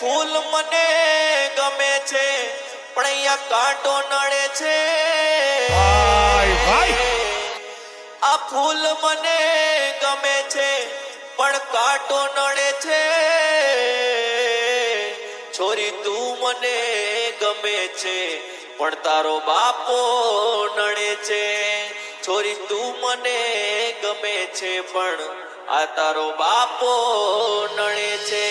ફૂલ મને ગમે છે પણ અહીંયા કાંટો નડે છે આ ફૂલ મને ગમે છે પણ કાંટો નડે છે છોરી તું મને ગમે છે પણ તારો બાપો નડે છે છોરી તું મને ગમે છે પણ આ તારો બાપો નડે છે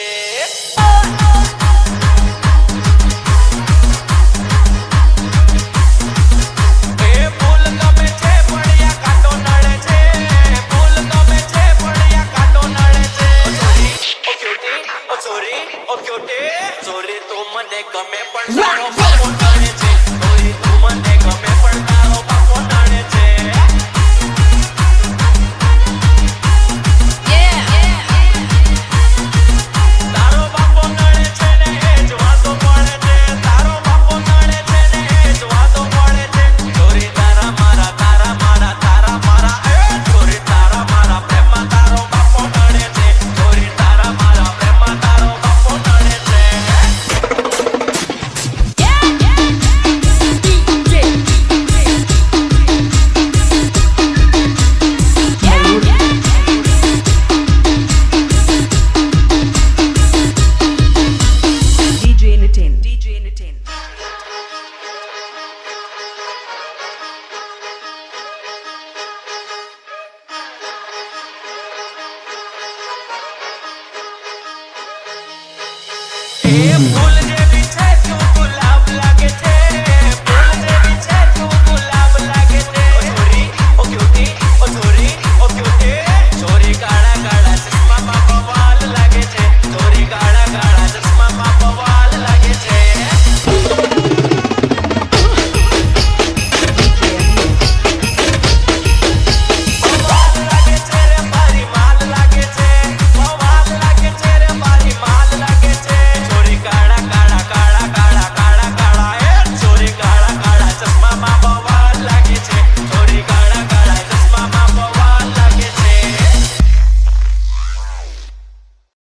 ચોરી તું મને ગમે પણ તારો બાપો નડે છે ચોરી તું મને ગમે પણ તારો બાપો નડે છે તારો બાપો નડે છે ને એ જ વાતો પડે છે તારો બાપો નડે છે ને એ જ વાતો પડે છે ચોરી તારા મારા ચોરી તારા મારા પ્રેમમાં તારો બાપો નડે છે ચોરી તારા મારા પ્રેમમાં તારો બાપો નડે છે